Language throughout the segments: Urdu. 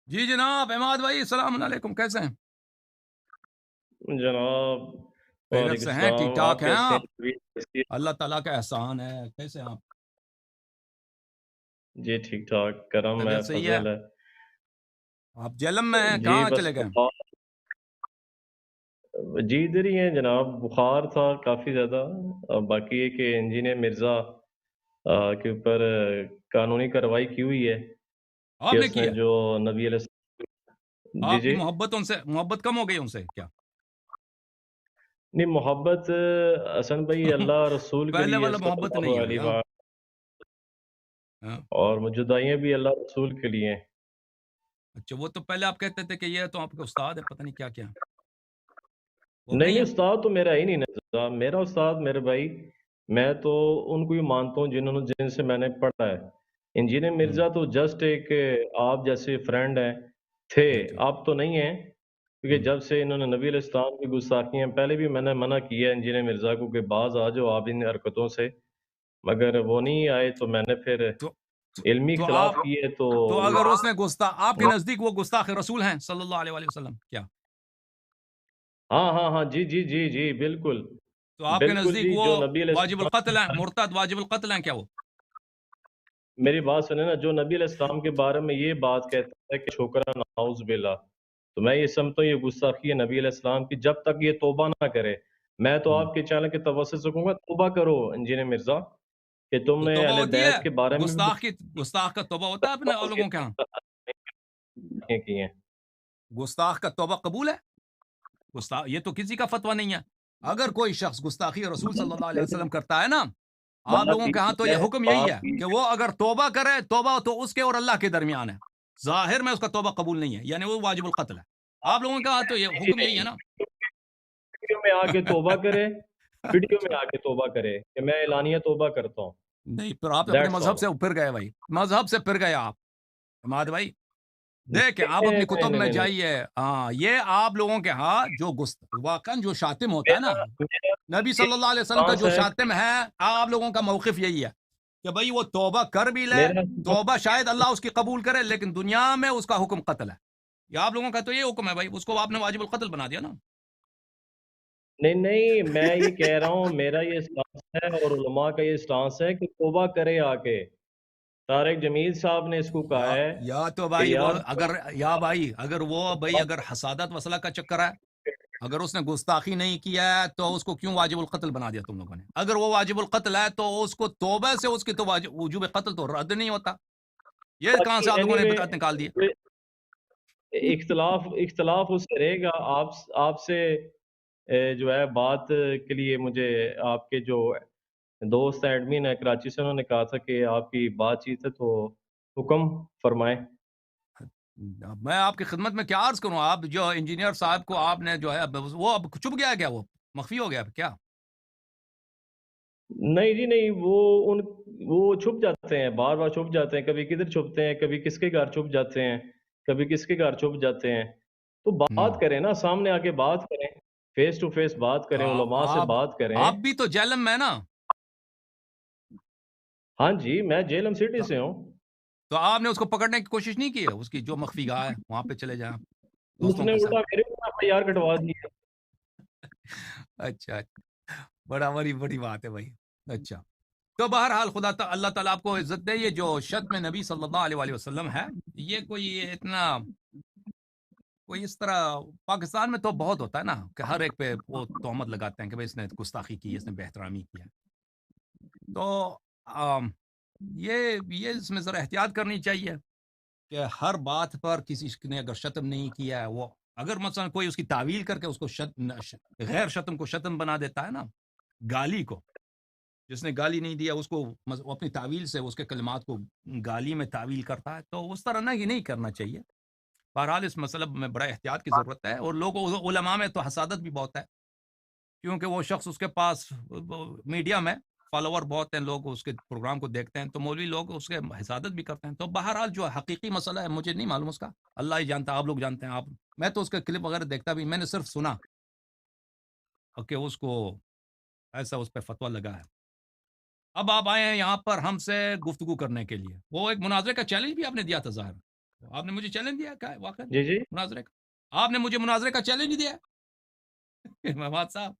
جی جناب احمد بھائی السلام علیکم، کیسے ہیں؟ جناب خیریت وعلیکم سے ہیں؟ ٹھیک السلام، ٹھاک آپ ہیں کیسے ہیں؟ آپ؟ طبیعت کیسی ہے؟ اللہ تعالیٰ کا احسان ہے، کیسے ہیں آپ؟ جی ٹھیک ٹھاک، کرم ہے، طبیعت صحیح ہے؟ فضل ہے۔ آپ جیلم میں ہیں، جی کہاں بس چلے گئے؟ جی ادھر ہی ہیں جناب، بخار تھا کافی زیادہ۔ باقی یہ کہ انجینئر مرزا کے اوپر قانونی کارروائی کی ہوئی ہے آپ کہ نے اس نے کیا؟ جو نبی علیہ جی آپ کی جی محبت ان سے محبت کم ہو گئی ان سے کیا؟ نہیں، محبت حسن بھائی اللہ رسول کے پہلے لیے والا صلی محبت نہیں اللہ ہے ابھی، علیہ ہاں وآلہ، ہاں۔ اور جدائیاں بھی اللہ رسول کے لیے ہیں۔ اچھا، وہ تو پہلے آپ کہتے تھے کہ یہ تو آپ کے استاد ہے، پتہ نہیں کیا کیا وہ اب نہیں نہیں نہیں، ہے؟ استاد تو میرا ہی نہیں نا، میرا استاد میرے بھائی، میں تو ان کو ہی مانتا ہوں جن سے میں نے پڑھا ہے۔ انجینئر ہوں، مرزا تو جسٹ ایک آپ جیسے فرینڈ ہیں، تھے، اچھا، آپ تو نہیں ہیں، کیونکہ ہوں۔ جب سے انہوں نے نبی علیہ السلام کی گستاخیاں، پہلے بھی میں نے منع کیا انجینئر مرزا کو کہ باز آ جاؤ آپ ان حرکتوں سے، مگر وہ نہیں آئے، تو میں نے پھر تو تو علمی تو اختلاف آپ کیے تو تو اگر اس نے آپ کے نزدیک وہ گستاخ رسول ہیں صلی اللہ علیہ وآلہ وسلم کیا؟ ہاں ہاں ہاں، جی جی جی جی، بالکل تو آپ کے بالکل نزدیک جی، وہ جو نبی علیہ واجب القتل ہیں، السلام، مرتد واجب القتل ہیں کیا وہ؟ میری بات سنیں نا، جو نبی علیہ السلام کے بارے میں یہ بات کہتا ہے کہ چھوکرا نعوذ باللہ، تو میں یہ سمجھتا ہوں یہ گستاخی ہے نبی علیہ السلام کی، جب تک یہ توبہ نہ کرے۔ میں تو ہوں۔ آپ کے چینل کے توسط سے کہوں گا توبہ کرو انجینئر مرزا، کہ تم تو نے توبہ اہل ہوتی ہے؟ بیت کے بارے میں بھی گستاخ کا توبہ ہوتا ہے اپنے لوگوں کے ہاں؟ باتیں کی ہیں۔ گستاخ کا توبہ قبول ہے؟ یہ تو کسی کا فتویٰ نہیں ہے۔ اگر کوئی شخص گستاخی رسول صلی اللہ علیہ وسلم کرتا ہے نا، آپ بات لوگوں کے ہاں تو یہ یہ ہے، حکم یہی ہے بات یہ کہ وہ اگر توبہ کرے، توبہ تو اس کے اور اللہ کے درمیان ہے، ظاہر میں اس کا توبہ قبول نہیں ہے، یعنی وہ واجب القتل ہے۔ آپ لوگوں کے ہاں تو یہ نہیں حکم یہی ہے نا؟ ویڈیو میں آ کے توبہ کرے، ویڈیو میں آ کے توبہ کرے کہ میں اعلانیہ توبہ کرتا ہوں، نہیں، پھر آپ اپنے دیٹس مذہب آل۔ سے پھر گئے بھائی، مذہب سے پھر گئے آپ عماد بھائی۔ دیکھیں آپ نہیں اپنی نہیں کتب نہیں میں نہیں نہیں، جائیے، ہاں یہ آپ لوگوں کے ہاں جو واقعا جو شاتم ہوتا ہے نا، میرا میرا نبی یہ صلی اللہ علیہ وسلم کا اسٹانس جو ہے، شاتم ہے، آپ لوگوں کا موقف یہی ہے کہ بھائی وہ توبہ کر بھی لے، میرا توبہ شاید اللہ اس کی قبول کرے، لیکن دنیا میں اس کا حکم قتل ہے۔ یہ آپ لوگوں کا تو یہ حکم ہے بھائی، اس کو آپ نے واجب القتل بنا دیا نا۔ نہیں نہیں، میں یہ کہہ رہا ہوں میرا یہ اسٹانس ہے اور علماء کا یہ اسٹانس ہے کہ توبہ کرے آ کے۔ طارق جمیل صاحب نے اس کو کہا یا ہے یا تو کہ بھائی وہ یار اگر یا بھائی اگر وہ بھائی اگر حسادت وصلہ کا چکر ہے، اگر اس نے گستاخی نہیں کیا ہے تو اس کو کیوں واجب القتل بنا دیا تم لوگوں نے؟ اگر وہ واجب القتل ہے تو اس کو توبہ سے اس کی تو وجوب قتل تو رد نہیں ہوتا۔ یہ کہاں سے آپ لوگوں اینی نے وے بدعت نکال دی؟ اختلاف اس سے رہے گا، آپ سے جو ہے بات کے لیے مجھے آپ کے جو دوست ایڈمن ہے کراچی سے، انہوں نے کہا تھا کہ آپ کی بات چیت ہے تو حکم فرمائیں۔ میں آپ کی خدمت میں کیا عرض کروں؟ آپ جو انجینئر صاحب کو آپ نے جو ہے وہ اب چھپ گیا کیا؟ وہ مخفی ہو گیا کیا؟ نہیں جی نہیں، وہ چھپ جاتے ہیں، بار بار چھپ جاتے ہیں، کبھی کدھر چھپتے ہیں، کبھی کس کے گھر چھپ جاتے ہیں، کبھی کس کے گھر چھپ جاتے ہیں۔ تو ہوں۔ بات کریں نا، سامنے آ کے بات کریں، فیس ٹو فیس بات تو کریں، علماء سے آپ بات کریں۔ آپ بھی تو جہلم میں نا؟ ہاں جی، میں جیلم سٹی تو سے ہوں۔ تو آپ نے اس کو پکڑنے کی کوشش نہیں کی ہے؟ اس کی جو مخفی گاہ ہے وہاں پہ چلے جائیں آپ اس دوستوں نے کے الٹا ساتھ۔ میرے اوپر IR کٹوا دی ہے۔ اچھا اچھا، بڑی بڑی بات ہے بھائی۔ اچھا، تو بہرحال اللہ تعالیٰ آپ کو عزت دے۔ یہ جو شتم نبی صلی اللہ علیہ وآلہ وسلم ہے، یہ کوئی اتنا کوئی اس طرح پاکستان میں تو بہت ہوتا ہے نا کہ ہر ایک پہ وہ تہمت لگاتے ہیں کہ بھائی اس نے گستاخی کی ہے، اس نے بے احترامی کیا ہے۔ تو آم، یہ اس میں ذرا احتیاط کرنی چاہیے کہ ہر بات پر کسی نے اگر شتم نہیں کیا ہے، وہ اگر مثلا کوئی اس کی تعویل کر کے اس کو غیر شتم کو شتم بنا دیتا ہے نا، گالی کو، جس نے گالی نہیں دیا اس کو وہ اپنی تعویل سے اس کے کلمات کو گالی میں تعویل کرتا ہے، تو اس طرح نہ یہ نہیں کرنا چاہیے۔ بہرحال اس مسئلہ میں بڑا احتیاط کی ضرورت ہے، اور علماء میں تو حسادت بھی بہت ہے، کیونکہ وہ شخص اس کے پاس میڈیا میں فالوور بہت ہیں، لوگ اس کے پروگرام کو دیکھتے ہیں، تو مولوی لوگ اس کے حسادت بھی کرتے ہیں۔ تو بہرحال جو حقیقی مسئلہ ہے مجھے نہیں معلوم اس کا، اللہ ہی جانتا ہے، آپ لوگ جانتے ہیں۔ میں تو اس کے کلپ وغیرہ دیکھتا بھی، میں نے صرف سنا کہ اس کو ایسا اس پہ فتویٰ لگا ہے۔ اب آپ آئے ہیں یہاں پر ہم سے گفتگو کرنے کے لیے، وہ ایک مناظرے کا چیلنج بھی آپ نے دیا تھا ظاہر۔ آپ نے مجھے چیلنج دیا کیا واقعا جی جی مناظرے کا؟ آپ نے مجھے مناظرے کا چیلنج دیا محمد صاحب؟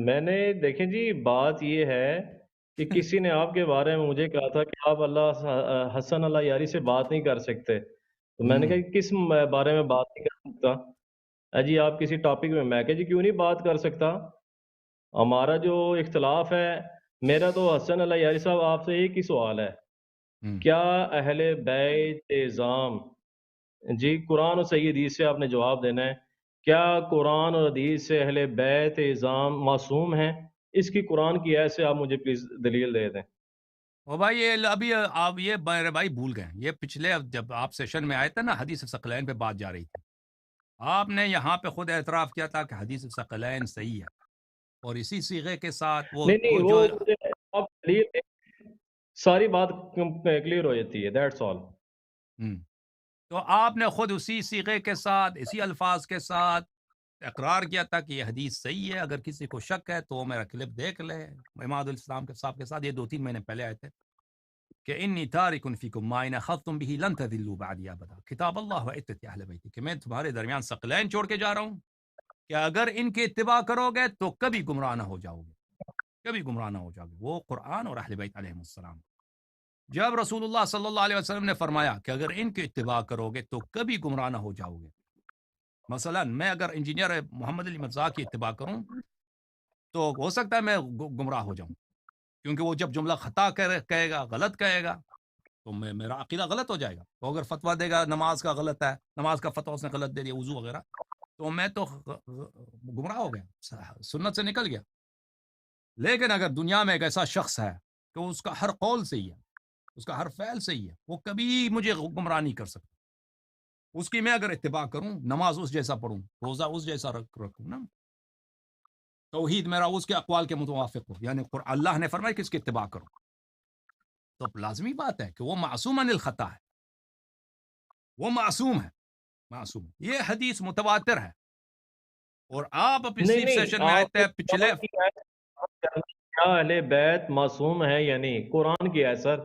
میں نے دیکھیں جی بات یہ ہے کہ کسی نے آپ کے بارے میں مجھے کہا تھا کہ آپ اللہ حسن اللہ یاری سے بات نہیں کر سکتے، تو میں نے کہا کہ کس بارے میں بات نہیں کر سکتا؟ جی آپ کسی ٹاپک میں کہا جی کیوں نہیں بات کر سکتا؟ ہمارا جو اختلاف ہے، میرا تو حسن اللہ یاری صاحب آپ سے ایک ہی سوال ہے، کیا اہل بیت اعظام، جی قرآن اور صحیح حدیث سے آپ نے جواب دینا ہے، کیا قرآن اور حدیث سے اہل بیت اعظام معصوم ہیں؟ اس کی قرآن کی ایت سے آپ مجھے پلیز دلیل دے دیں۔ او بھائی یہ ابھی آپ یہ میرے بھائی بھول گئے، یہ پچھلے جب آپ سیشن میں آئے تھے نا حدیث ثقلین پہ بات جا رہی تھی، آپ نے یہاں پہ خود اعتراف کیا تھا کہ حدیث ثقلین صحیح ہے، اور اسی صیغے کے ساتھ نہیں نہیں وہ وہ جو مجھے آپ دلیل دیں، ساری بات کلیئر ہو جاتی ہے، دیٹس آل۔ ہم، تو آپ نے خود اسی صیغے کے ساتھ اسی الفاظ کے ساتھ اقرار کیا تھا کہ یہ حدیث صحیح ہے، اگر کسی کو شک ہے تو وہ میرا کلپ دیکھ لے اماد الاسلام کے صاحب کے ساتھ، یہ 2-3 مہینے پہلے آئے تھے کہ انی تارک فیکم ما ان اخذتم به لن تضلوا بعدی ابدا کتاب اللہ و عترت اہل بیتی، کہ میں تمہارے درمیان ثقلین چھوڑ کے جا رہا ہوں کہ اگر ان کی اتباع کرو گے تو کبھی گمراہ نہ ہو جاؤ گے، کبھی گمراہ نہ ہو جاؤ گے، وہ قرآن اور اہل بیت علیہ السلام۔ جب رسول اللہ صلی اللہ علیہ وسلم نے فرمایا کہ اگر ان کی اتباع کرو گے تو کبھی گمراہ نہ ہو جاؤ گے، مثلا میں اگر انجینئر محمد علی مرزا کی اتباع کروں تو ہو سکتا ہے میں گمراہ ہو جاؤں، کیونکہ وہ جب جملہ خطا کہے گا، غلط کہے گا، تو میرا عقیدہ غلط ہو جائے گا، تو اگر فتویٰ دے گا نماز کا غلط ہے، نماز کا فتویٰ اس نے غلط دے دیا، وضو وغیرہ، تو میں تو گمراہ ہو گیا، سنت سے نکل گیا۔ لیکن اگر دنیا میں ایک ایسا شخص ہے کہ اس کا ہر قول صحیح ہے، اس کا ہر فعل صحیح ہے، وہ کبھی مجھے گمراہ نہیں کر سکتا، اس کی میں اگر اتباع کروں، نماز اس جیسا پڑھوں، روزہ اس جیسا رکھوں نا، توحید میرا اس کے اقوال کے متوافق ہو، یعنی اللہ نے فرمایا کہ اس کی اتباع کرو، تو لازمی بات ہے کہ وہ معصوم عن الخطا ہے، وہ معصوم ہے، معصوم ہے، یہ حدیث متواتر ہے، اور آپ نہیں پچھلی نہیں سیشن میں آئے آپ نے تھے پچھلے، قرآن کی ایت کیا اہل بیت معصوم ہے یا نہیں؟ قرآن کی ہے سر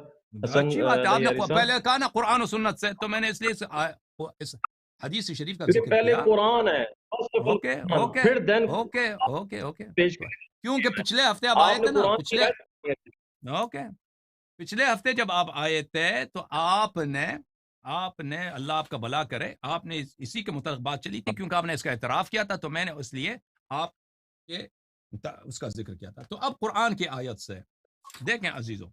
حسن اچھی بات ہے، آپ نے یاری پہلے صاحب، کہا نا قرآن و سنت سے، تو میں نے اس لیے اس حدیث شریف کا کیونکہ ذکر پہلے کیا۔ قرآن ہے، first of all okay Quran, okay پھر دین اوکے اوکے اوکے، پیش کریں۔ کیونکہ پچھلے ہفتے آپ آئے آپ نے تھے نا، قرآن کی پچھلے، ایت نہیں ہے۔ اوکے، پچھلے ہفتے جب آپ آئے تھے تو آپ نے اللہ آپ کا بھلا کرے، آپ نے اسی کے متعلق بات چلی تھی، کیونکہ آپ نے اس کا اعتراف کیا تھا، تو میں نے اس لیے آپ کے اس کا ذکر کیا تھا۔ تو اب قرآن کی آیت سے دیکھیں عزیزو،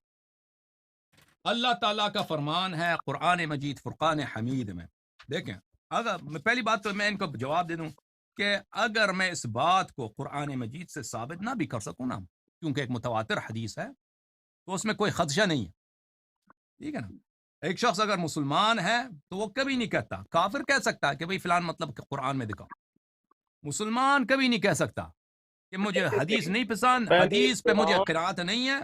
اللہ تعالیٰ کا فرمان ہے قرآن مجید فرقان حمید میں، دیکھیں، اگر پہلی بات تو میں ان کو جواب دے دوں کہ اگر میں اس بات کو قرآن مجید سے ثابت نہ بھی کر سکوں نا، کیونکہ ایک متواتر حدیث ہے، تو اس میں کوئی خدشہ نہیں ہے، ٹھیک ہے نا؟ ایک شخص اگر مسلمان ہے تو وہ کبھی نہیں کہتا، کافر کہہ سکتا ہے کہ بھئی فلان مطلب کہ قرآن میں دکھاؤ، مسلمان کبھی نہیں کہہ سکتا کہ مجھے حدیث نہیں پسند، پہلی حدیث پہ مجھے قرآن قناعت نہیں ہے۔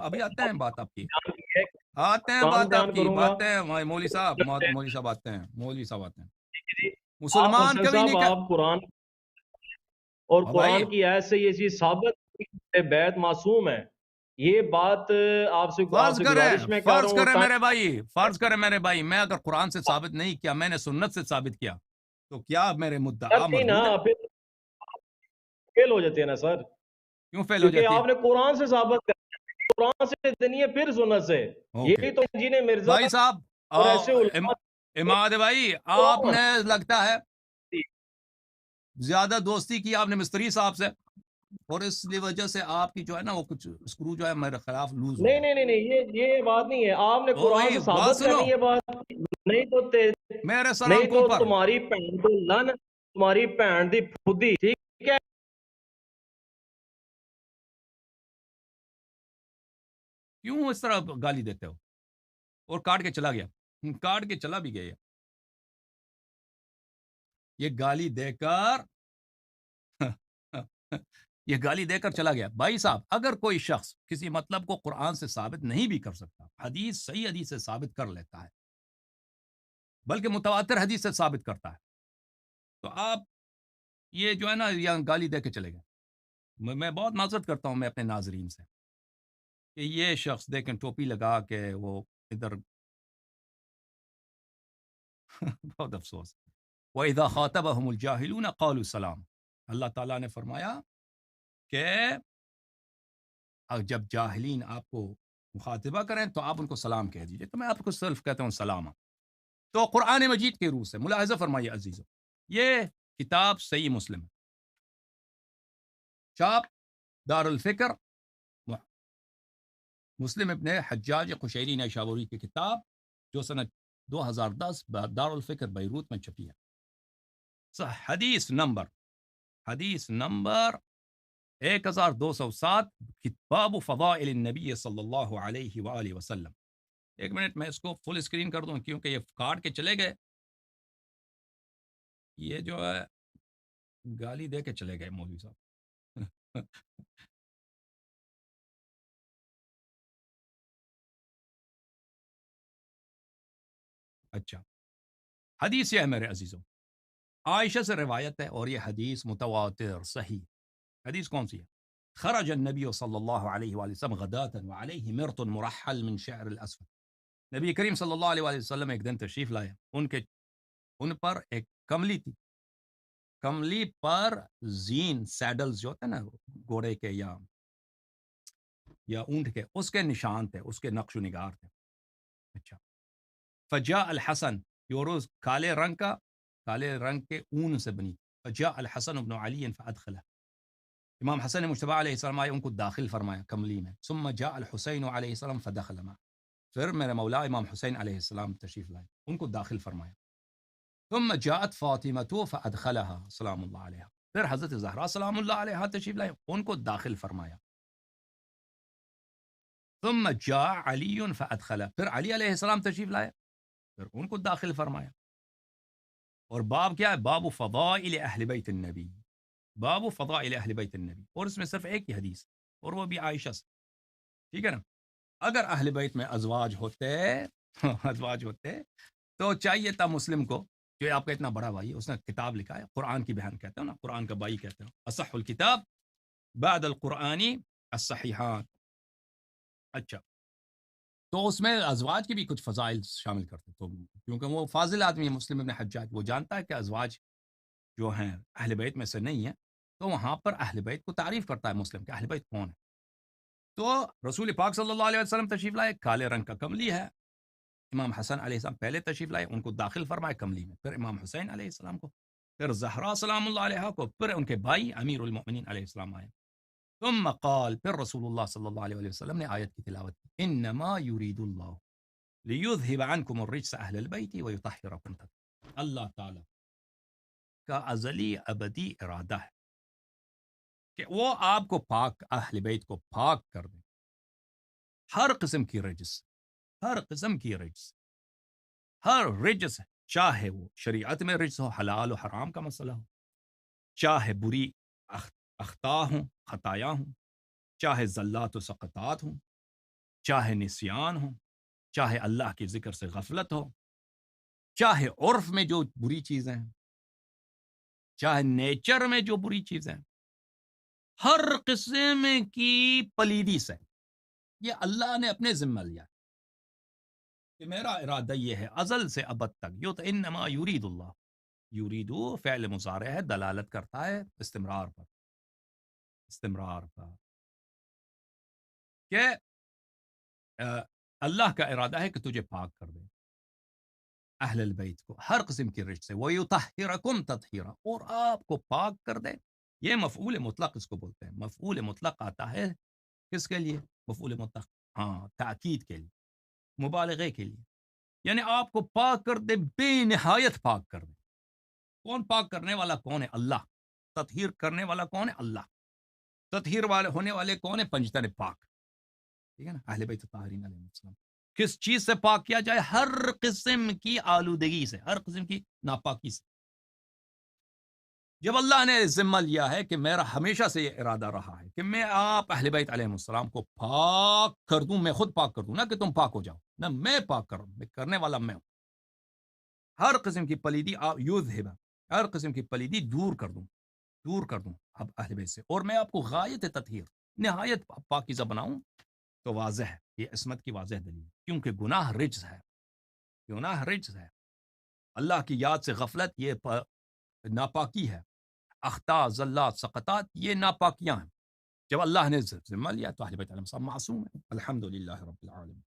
ابھی آتے ہیں بات آپ کی، بیان کی ہے، آتے ہیں قرآن بات آپ بیان کی، کروں گا۔ باتیں ہیں مولوی صاحب آتے ہیں، مولوی صاحب آتے ہیں، آپ مسلمان حسن کبھی صاحب نہیں آپ قرآن اور ہاں بھائی، قرآن کی ایت سے یہ چیز ثابت ہوئی کہ بیت معصوم ہے، یہ بات آپ سے گزارش میں کر رہا فرض ہوں، کریں ٹائم میرے بھائی، فرض کریں میرے بھائی، میں اگر قرآن سے ثابت نہیں کیا، میں نے سنت سے ثابت کیا، تو کیا میرے مدعا نہیں نا، مردود ہے؟ پھر فیل ہو جاتے ہیں نا سر، کیوں فیل ہو کیونکہ جاتی ہے؟ آپ نے قرآن سے ثابت کر، قرآن سے دینی ہے پھر سنت سے، اوکے یہی تو جی نے مرزا بھائی صاحب، اور ایسے علماء اماد بھائی، آپ قرآن نے لگتا ہے زیادہ دوستی کی آپ نے مستری صاحب سے، اور اس لیے وجہ سے آپ کی جو ہے نا وہ کچھ اسکرو جو ہے میرے خلاف لوز ہو نہیں گیا۔ نہیں نہیں نہیں یہ بات نہیں ہے، آپ نے او قرآن بھائی سے بات ثابت سنو، کرنی ہے بات، نہیں تو میرے سر نہیں آنکھوں تو پر، تمہاری بھن تو لن، تمہاری بھن دی پھودی، ٹھیک ہے؟ کیوں اس طرح گالی دیتے ہو؟ اور کاٹ کے چلا گیا، کاٹ کے چلا بھی گیا، یہ گالی دے کر یہ گالی دے کر چلا گیا۔ بھائی صاحب، اگر کوئی شخص کسی مطلب کو قرآن سے ثابت نہیں بھی کر سکتا، صحیح حدیث سے ثابت کر لیتا ہے، بلکہ متواتر حدیث سے ثابت کرتا ہے، تو آپ یہ جو ہے نا یہاں گالی دے کے چلے گئے۔ میں بہت معذرت کرتا ہوں میں اپنے ناظرین سے کہ یہ شخص دیکھیں ٹوپی لگا کے وہ ادھر بہت افسوس. وَإِذَا خَاطَبَهُمُ الْجَاهِلُونَ قَالُوا سَلَام. اللہ تعالیٰ نے فرمایا کہ جب جاہلین آپ کو مخاطبہ کریں تو آپ ان کو سلام کہہ دیجئے. تو میں آپ کو صرف کہتا ہوں سلام. تو قرآن مجید کے روح سے ملاحظہ فرمائیے عزیزو، یہ کتاب صحیح مسلم ہے، چاپ دار الفکر، مسلم ابن حجاج قشیری نیشابوری کی کتاب جو سنہ 2010 دار الفکر بیروت میں چھپی ہے. حدیث نمبر 1207 باب فضائل النبی صلی اللہ علیہ وآلہ وسلم. ایک منٹ میں اس کو فل اسکرین کر دوں کیونکہ یہ کاٹ کے چلے گئے، یہ جو ہے گالی دے کے چلے گئے مولوی صاحب. اچھا، حدیث یہ ہے میرے عزیزوں، عائشہ سے روایت ہے اور یہ حدیث متواتر صحیح. حدیث کون سی ہے؟ خرج النبی صلی اللہ علیہ وآلہ وسلم غداة وعلیہ مرط مرحل من شعر الاسود. نبی کریم صلی اللہ علیہ وآلہ وسلم ایک دن تشریف لائے، ان پر ایک کملی تھی، کملی پر زین سیڈلز جو ہوتے ہیں نا گھوڑے کے یا اونٹ کے، اس کے نشان تھے، اس کے نقش و نگار تھے. اچھا، فجاء الحسن، یہ روز کالے رنگ کے اون سے بنی. فجاء الحسن بن علی فادخله، امام حسن مجتبی علیہ السلام آئے، ان کو داخل فرمایا کملی میں. ثم جاء الحسین علیہ السلام فدخل معه، پھر میرے مولا امام حسین علیہ السلام تشریف لائے، ان کو داخل فرمایا. ثم جاءت فاطمہ فادخلها سلام اللہ علیہا، پھر حضرت زہرا سلام اللہ علیہا تشریف لائے، ان کو داخل فرمایا. ثم جاء علی فادخل، پھر علی علیہ السلام تشریف لائے، پھر ان کو داخل فرمایا. اور باب کیا ہے؟ باب فضائل اہل بیت النبی، باب فضائل اہل بیت النبی. اور اس میں صرف ایک ہی حدیث اور وہ بھی عائشہ سے، ٹھیک ہے نا. اگر اہل بیت میں ازواج ہوتے تو چاہیے تھا مسلم کو، جو آپ کا اتنا بڑا بھائی ہے، اس نے کتاب لکھا ہے، قرآن کی بہن کہتے ہیں نا، قرآن کا بھائی کہتے ہیں، اصح الکتاب بعد القرآنی الصحیحات. اچھا، تو اس میں ازواج کی بھی کچھ فضائل شامل کرتے، تو کیونکہ وہ فاضل آدمی ہے مسلم ابن حجاج، وہ جانتا ہے کہ ازواج جو ہیں اہل بیت میں سے نہیں ہیں، تو وہاں پر اہل بیت کو تعریف کرتا ہے مسلم کہ اہل بیت کون ہے. تو رسول پاک صلی اللہ علیہ وسلم تشریف لائے، کالے رنگ کا کملی ہے. امام حسن علیہ السلام پہلے تشریف لائے، ان کو داخل فرمائے کملی میں، پھر امام حسین علیہ السلام کو، پھر زہرا سلام اللہ علیہ کو، پھر ان کے بھائی امیر المؤمنین علیہ السلام آئے. ثم قال، پھر رسول اللہ صلی اللہ علیہ وسلم نے آیت کی تلاوت کی، انما یرید اللہ لیذہب عنکم الرجس اہل البیت ویطہرکم تطہیرا. اللہ تعالی کا ازلی ابدی ارادہ ہے کہ وہ آپ کو پاک، اہل بیت کو پاک کر دیں ہر قسم کی رجس، ہر قسم کی رجس، ہر رجس، چاہے وہ شریعت میں رجس ہو، حلال و حرام کا مسئلہ ہو، چاہے بری اخطاء ہوں، خطایا ہوں، چاہے زلات و سقطات ہوں، چاہے نسیان ہوں، چاہے اللہ کے ذکر سے غفلت ہو، چاہے عرف میں جو بری چیزیں ہیں، چاہے نیچر میں جو بری چیزیں ہیں، ہر قسم کی پلیدی سے یہ اللہ نے اپنے ذمہ لیا کہ میرا ارادہ یہ ہے ازل سے ابد تک. یو تو انما یرید اللہ، یریدو فعل مضارع ہے، دلالت کرتا ہے استمرار پر، کہ اللہ کا ارادہ ہے کہ تجھے پاک کر دے اہل البیت کو ہر قسم کی رجس سے، وَيُطَهِّرَكُمْ تَطْهِيرًا، اور آپ کو پاک کر دے. یہ مفعول مطلق اس کو بولتے ہیں. مفعول مطلق آتا ہے کس کے لیے؟ مفعول مطلق، ہاں، تاکید کے لیے، مبالغے کے لیے، یعنی آپ کو پاک کر دے، بے نہایت پاک کر دے. کون پاک کرنے والا کون ہے؟ اللہ. تطہیر کرنے والا کون ہے؟ اللہ. تطہیر والے ہونے والے کون ہے؟ پنجتن پاک، ٹھیک ہے نا، اہل بیت طاہرین علیہ السلام. کس چیز سے پاک کیا جائے؟ ہر قسم کی آلودگی سے، ہر قسم کی ناپاکی سے. جب اللہ نے ذمہ لیا ہے کہ میرا ہمیشہ سے یہ ارادہ رہا ہے کہ میں آپ اہل بیت علیہ السلام کو پاک کر دوں، میں خود پاک کر دوں، نہ کہ تم پاک ہو جاؤ، نہ میں پاک کروں، میں کرنے والا میں ہوں. ہر قسم کی پلیدی یذہب، ہر قسم کی پلیدی دور کر دوں اب اہل بیت سے، اور میں آپ کو غایت تطہیر، نہایت پاکیزہ بناؤں. تو واضح ہے، یہ عصمت کی واضح دلیل، کیونکہ گناہ رجس ہے، گناہ رجس ہے. اللہ کی یاد سے غفلت یہ ناپاکی ہے. اخطاء، زلات، سقطات یہ ناپاکیاں ہیں. جب اللہ نے ذمہ لیا تو اہل بیت علیہ السلام معصوم ہیں. الحمدللہ رب العالمین.